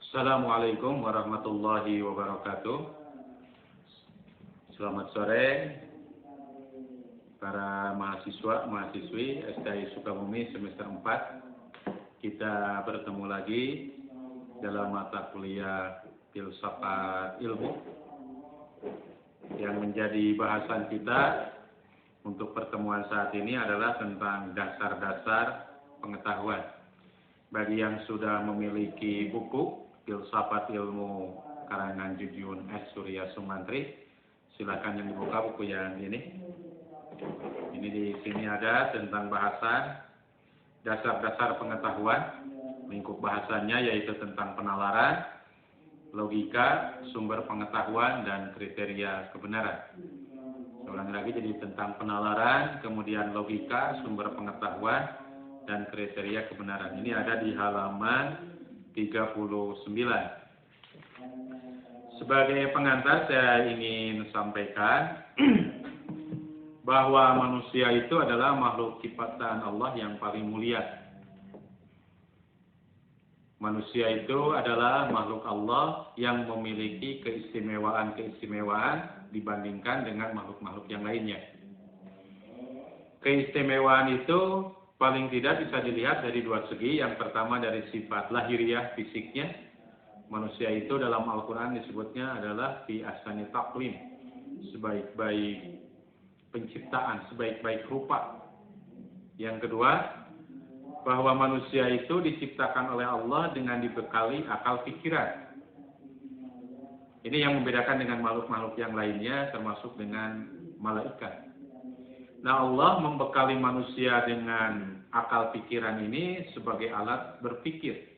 Assalamualaikum warahmatullahi wabarakatuh. Selamat sore para mahasiswa, mahasiswi STI Sukabumi semester 4. Kita bertemu lagi dalam mata kuliah Filsafat Ilmu yang menjadi bahasan kita untuk pertemuan saat ini adalah tentang dasar-dasar pengetahuan. Bagi yang sudah memiliki buku Filsafat Ilmu karangan Jujun S. Surya Sumantri, silakan yang dibuka buku yang ini. Ini di sini ada tentang bahasan dasar-dasar pengetahuan. Lingkup bahasannya yaitu tentang penalaran, logika, sumber pengetahuan, dan kriteria kebenaran. Saya ulangi lagi, jadi tentang penalaran, kemudian logika, sumber pengetahuan, dan kriteria kebenaran. Ini ada di halaman 39. Sebagai pengantar saya ingin sampaikan bahwa manusia itu adalah makhluk ciptaan Allah yang paling mulia. Manusia itu adalah makhluk Allah yang memiliki keistimewaan-keistimewaan dibandingkan dengan makhluk-makhluk yang lainnya. Keistimewaan itu paling tidak bisa dilihat dari dua segi. Yang pertama dari sifat lahiriah fisiknya. Manusia itu dalam Al-Quran disebutnya adalah fi ahsani taqwim, sebaik-baik penciptaan, sebaik-baik rupa. Yang kedua, bahwa manusia itu diciptakan oleh Allah dengan dibekali akal pikiran. Ini yang membedakan dengan makhluk-makhluk yang lainnya, termasuk dengan malaikat. Nah, Allah membekali manusia dengan akal pikiran ini sebagai alat berpikir.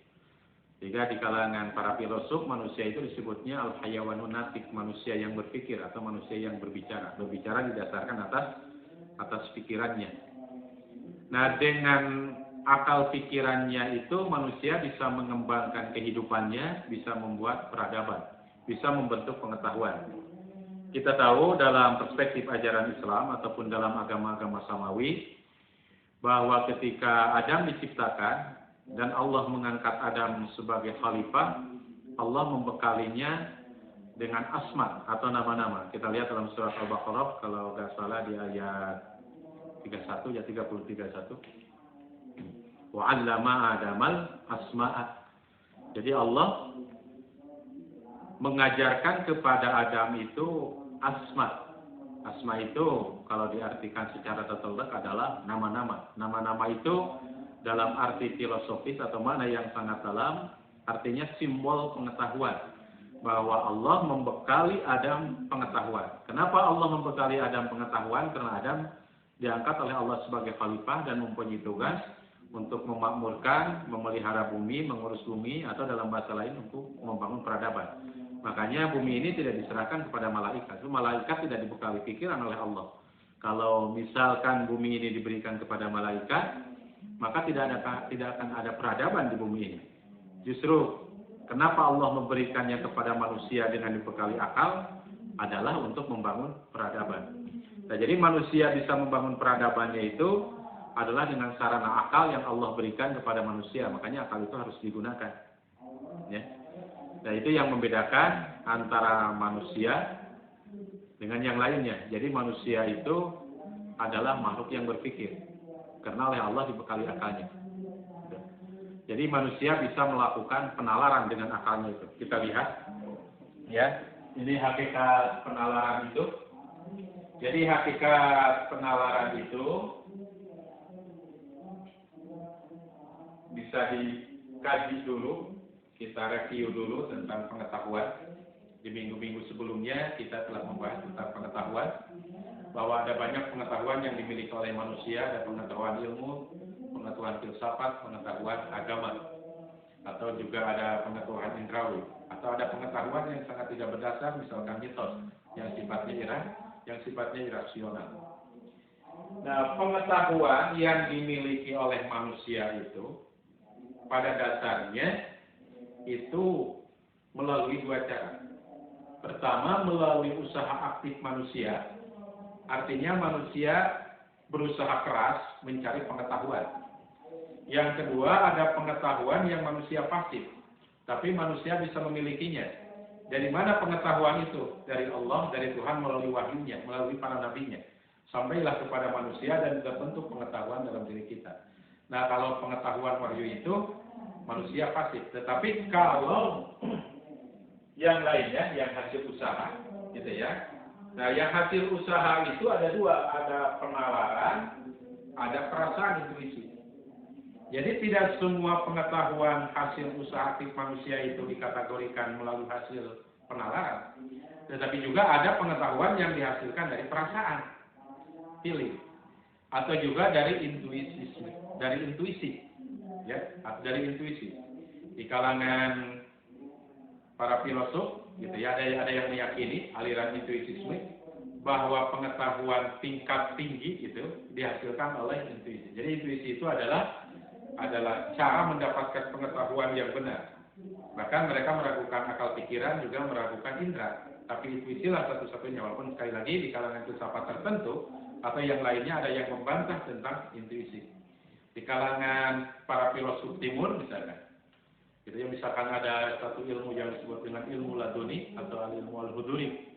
Jika di kalangan para filosof, manusia itu disebutnya al-hayawanun natik, manusia yang berpikir atau manusia yang berbicara. Berbicara didasarkan atas pikirannya. Nah, dengan akal pikirannya itu manusia bisa mengembangkan kehidupannya, bisa membuat peradaban, bisa membentuk pengetahuan. Kita tahu dalam perspektif ajaran Islam ataupun dalam agama-agama samawi bahwa ketika Adam diciptakan dan Allah mengangkat Adam sebagai khalifah, Allah membekalinya dengan asma atau nama-nama. Kita lihat dalam surat Al-Baqarah kalau nggak salah di ayat 31 ya 31. Wa 'allama Adamal asma'a. Jadi Allah mengajarkan kepada Adam itu asma. Asma itu kalau diartikan secara tertelak adalah nama-nama. Nama-nama itu dalam arti filosofis atau makna yang sangat dalam, artinya simbol pengetahuan. Bahwa Allah membekali Adam pengetahuan. Kenapa Allah membekali Adam pengetahuan? Karena Adam diangkat oleh Allah sebagai khalifah dan mempunyai tugas untuk memakmurkan, memelihara bumi, mengurus bumi, atau dalam bahasa lain untuk membangun peradaban. Makanya bumi ini tidak diserahkan kepada malaikat. Malaikat tidak dibekali pikiran oleh Allah. Kalau misalkan bumi ini diberikan kepada malaikat, maka tidak akan ada peradaban di bumi ini. Justru kenapa Allah memberikannya kepada manusia dengan dibekali akal adalah untuk membangun peradaban. Nah, jadi manusia bisa membangun peradabannya itu adalah dengan sarana akal yang Allah berikan kepada manusia. Makanya akal itu harus digunakan. Ya. Nah, itu yang membedakan antara manusia dengan yang lainnya. Jadi manusia itu adalah makhluk yang berpikir. Karena oleh Allah dibekali akalnya. Jadi manusia bisa melakukan penalaran dengan akalnya itu. Kita lihat. Ya, ini hakikat penalaran itu. Jadi hakikat penalaran itu bisa dikaji dulu. Kita review dulu tentang pengetahuan. Di minggu-minggu sebelumnya kita telah membahas tentang pengetahuan. Bahwa ada banyak pengetahuan yang dimiliki oleh manusia. Ada pengetahuan ilmu, pengetahuan filsafat, pengetahuan agama. Atau juga ada pengetahuan indrawi. Atau ada pengetahuan yang sangat tidak berdasar, misalkan mitos. Yang sifatnya irasional. Nah, pengetahuan yang dimiliki oleh manusia itu pada dasarnya itu melalui dua cara. Pertama, melalui usaha aktif manusia. Artinya manusia berusaha keras mencari pengetahuan. Yang kedua, ada pengetahuan yang manusia pasif. tapi manusia bisa memilikinya. Dari mana pengetahuan itu? Dari Allah, dari Tuhan melalui wahyunya, melalui para nabinya. Sampailah kepada manusia dan terbentuk pengetahuan dalam diri kita. Nah, kalau pengetahuan wahyu itu manusia pasif. Tetapi kalau yang lainnya, yang hasil usaha, gitu ya. Nah, yang hasil usaha itu ada dua, ada penalaran, ada perasaan intuisi. Jadi tidak semua pengetahuan hasil usaha aktif manusia itu dikategorikan melalui hasil penalaran. Tetapi juga ada pengetahuan yang dihasilkan dari perasaan, feeling, atau juga dari intuisi, ya, dari intuisi. Di kalangan para filosof, gitu ya, ada yang meyakini aliran intuisisme bahwa pengetahuan tingkat tinggi itu dihasilkan oleh intuisi. Jadi intuisi itu adalah cara mendapatkan pengetahuan yang benar. Bahkan mereka meragukan akal pikiran, juga meragukan indera. Tapi intuisilah satu-satunya, walaupun sekali lagi di kalangan filsafat tertentu atau yang lainnya ada yang membantah tentang intuisi. Di kalangan para filosof timur misalnya, gitu ya, misalkan ada satu ilmu yang disebut dengan ilmu laduni atau ilmu al-huduri.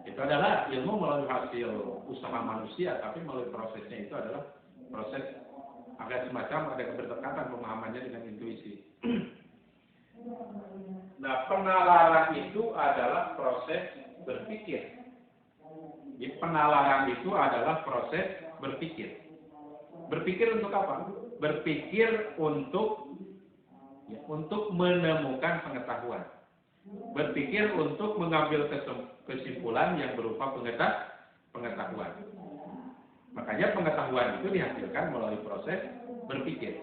Itu adalah ilmu melalui hasil usaha manusia, tapi melalui prosesnya itu adalah proses agak semacam ada keberkatan pemahamannya dengan intuisi. Nah, penalaran itu adalah proses berpikir. Jadi penalaran itu adalah proses berpikir. Berpikir untuk apa? Berpikir untuk menemukan pengetahuan. Berpikir untuk mengambil kesimpulan yang berupa pengetahuan. Makanya pengetahuan itu dihasilkan melalui proses berpikir.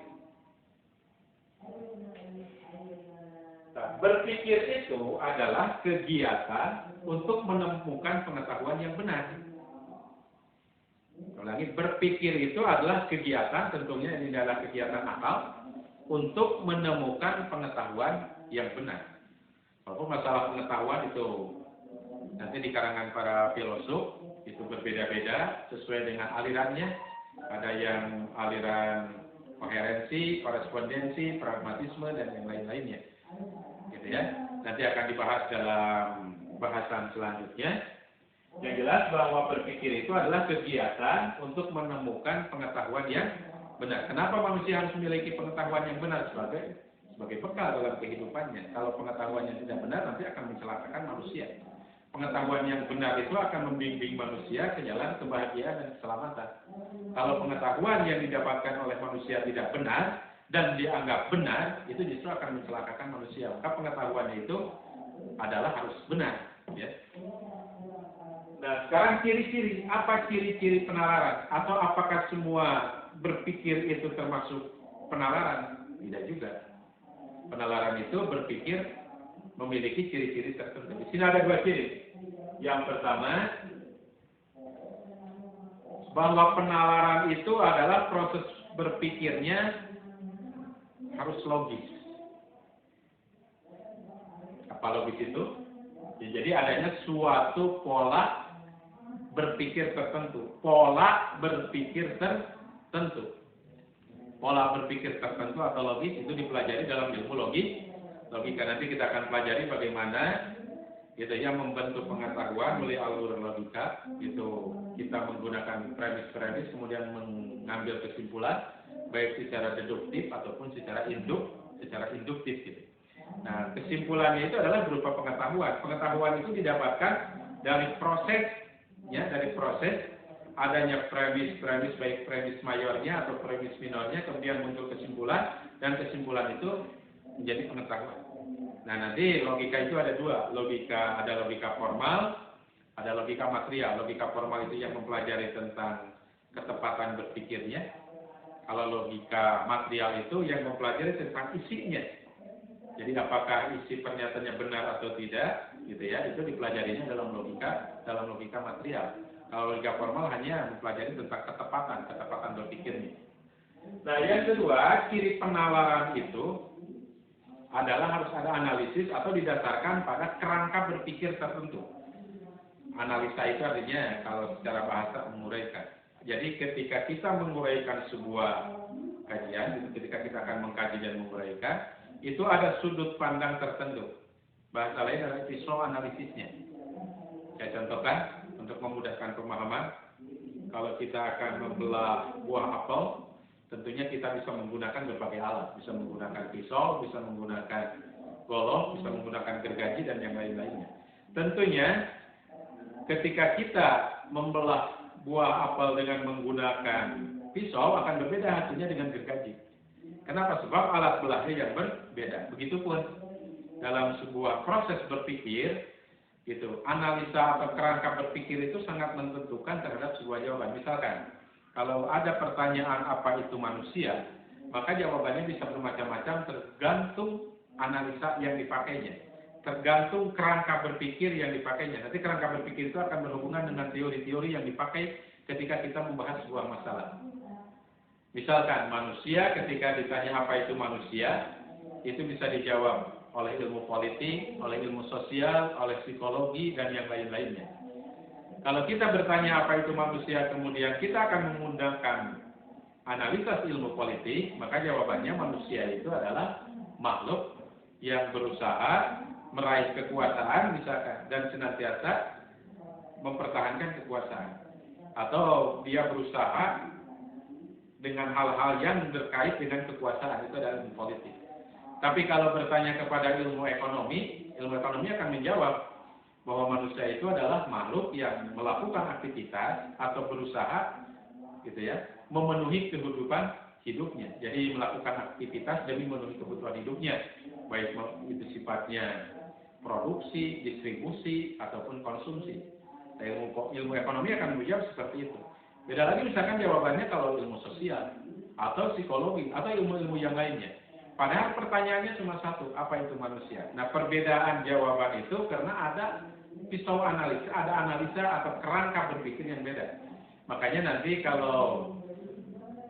Nah, berpikir itu adalah kegiatan untuk menemukan pengetahuan yang benar. Ulangi, berpikir itu adalah kegiatan, tentunya ini adalah kegiatan akal untuk menemukan pengetahuan yang benar. Walaupun masalah pengetahuan itu nanti di kalangan para filosof itu berbeda-beda sesuai dengan alirannya. Ada yang aliran koherensi, korespondensi, pragmatisme, dan yang lain-lainnya. Gitu ya. Nanti akan dibahas dalam bahasan selanjutnya. Yang jelas bahwa berpikir itu adalah kegiatan untuk menemukan pengetahuan yang benar. Kenapa manusia harus memiliki pengetahuan yang benar sebagai bekal dalam kehidupannya? Kalau pengetahuan yang tidak benar nanti akan mencelakakan manusia. Pengetahuan yang benar itu akan membimbing manusia ke jalan kebahagiaan dan keselamatan. Kalau pengetahuan yang didapatkan oleh manusia tidak benar dan dianggap benar, itu justru akan mencelakakan manusia. Maka pengetahuannya itu adalah harus benar. Ya. Nah, sekarang ciri-ciri. Apa ciri-ciri penalaran? Atau apakah semua berpikir itu termasuk penalaran? Tidak juga. Penalaran itu berpikir memiliki ciri-ciri tertentu. Di sini ada dua ciri. Yang pertama, bahwa penalaran itu adalah proses berpikirnya harus logis. Apa logis itu? Ya, jadi adanya suatu pola berpikir tertentu. Pola berpikir tertentu. Pola berpikir tertentu atau logis itu dipelajari dalam ilmu logika. Nanti kita akan pelajari bagaimana gitu ya membentuk pengetahuan melalui alur logika. Itu kita menggunakan premis-premis kemudian mengambil kesimpulan baik secara deduktif ataupun secara induktif gitu. Nah, kesimpulannya itu adalah berupa pengetahuan. Pengetahuan itu didapatkan dari proses adanya premis baik premis mayornya atau premis minornya, kemudian muncul kesimpulan, dan kesimpulan itu menjadi pengetahuan. Nah, nanti logika itu ada dua, ada logika formal, ada logika material. Logika formal itu yang mempelajari tentang ketepatan berpikirnya. Kalau logika material itu yang mempelajari tentang isinya. Jadi apakah isi pernyataannya benar atau tidak, gitu ya, itu dipelajarinya dalam logika material. Kalau logika formal hanya mempelajari tentang ketepatan berpikirnya. Nah, yang kedua, ciri penalaran itu adalah harus ada analisis atau didasarkan pada kerangka berpikir tertentu. Analisa itu artinya kalau secara bahasa menguraikan. Jadi ketika kita menguraikan sebuah kajian, ketika kita akan mengkaji dan menguraikan, itu ada sudut pandang tertentu. Bahasa lain adalah pisau analisisnya. Saya contohkan untuk memudahkan pemahaman. Kalau kita akan membelah buah apel, tentunya kita bisa menggunakan berbagai alat. Bisa menggunakan pisau, bisa menggunakan golok, bisa menggunakan gergaji, dan yang lain-lainnya. Tentunya ketika kita membelah buah apel dengan menggunakan pisau akan berbeda hasilnya dengan gergaji. Kenapa? Sebab alat belahnya yang berbeda. Begitupun dalam sebuah proses berpikir, gitu, analisa atau kerangka berpikir itu sangat menentukan terhadap sebuah jawaban. Misalkan, kalau ada pertanyaan apa itu manusia, maka jawabannya bisa bermacam-macam tergantung analisa yang dipakainya. Tergantung kerangka berpikir yang dipakainya. Nanti kerangka berpikir itu akan berhubungan dengan teori-teori yang dipakai ketika kita membahas sebuah masalah. Misalkan manusia, ketika ditanya apa itu manusia, itu bisa dijawab oleh ilmu politik, oleh ilmu sosial, oleh psikologi, dan yang lain-lainnya. Kalau kita bertanya apa itu manusia, kemudian kita akan menggunakan analisis ilmu politik, maka jawabannya manusia itu adalah makhluk yang berusaha meraih kekuasaan, misalkan, dan senantiasa mempertahankan kekuasaan. Atau dia berusaha dengan hal-hal yang terkait dengan kekuasaan, itu adalah ilmu politik. Tapi kalau bertanya kepada ilmu ekonomi akan menjawab bahwa manusia itu adalah makhluk yang melakukan aktivitas atau berusaha, gitu ya, memenuhi kehidupan hidupnya. Jadi melakukan aktivitas demi memenuhi kebutuhan hidupnya, baik itu sifatnya produksi, distribusi, ataupun konsumsi. Ilmu ekonomi akan menjawab seperti itu. Beda lagi misalkan jawabannya kalau ilmu sosial, atau psikologi, atau ilmu-ilmu yang lainnya. Padahal pertanyaannya cuma satu, apa itu manusia? Nah, perbedaan jawaban itu karena ada pisau analisa, ada analisa atau kerangka berpikir yang beda. Makanya nanti kalau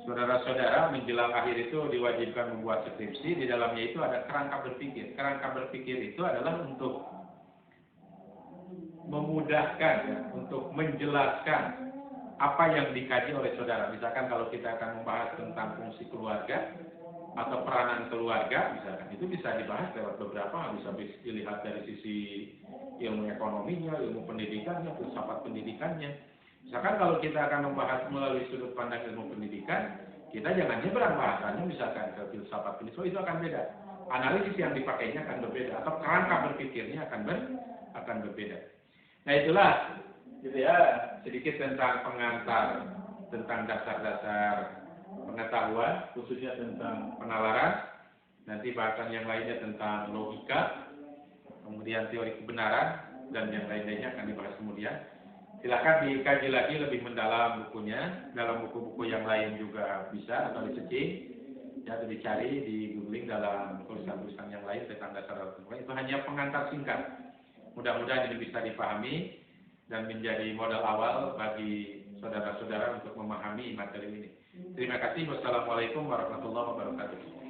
saudara-saudara menjelang akhir itu diwajibkan membuat skripsi, di dalamnya itu ada kerangka berpikir. Kerangka berpikir itu adalah untuk memudahkan, ya, untuk menjelaskan apa yang dikaji oleh saudara. Misalkan kalau kita akan membahas tentang fungsi keluarga, atau peranan keluarga, misalkan, itu bisa dibahas lewat beberapa hal. Bisa dilihat dari sisi ilmu ekonominya, ilmu pendidikannya, filsafat pendidikannya. Misalkan kalau kita akan membahas melalui sudut pandang ilmu pendidikan, kita jangan nyebrang bahasanya misalkan ke filsafat pendidikan, itu akan beda. Analisis yang dipakainya akan berbeda, atau kerangka berpikirnya akan berbeda. Nah, itulah, gitu ya, sedikit tentang pengantar, tentang dasar-dasar pengetahuan, khususnya tentang penalaran. Nanti bahasan yang lainnya tentang logika, kemudian teori kebenaran, dan yang lain-lainnya akan dibahas kemudian. Silakan dikaji lagi lebih mendalam bukunya. Dalam buku-buku yang lain juga bisa, atau di-searching, ya, atau dicari di googling dalam tulisan-tulisan yang lain tentang dasar al-Quran. Itu hanya pengantar singkat. Mudah-mudahan ini bisa dipahami dan menjadi modal awal bagi saudara-saudara untuk memahami materi ini. Terima kasih. Wassalamualaikum warahmatullahi wabarakatuh.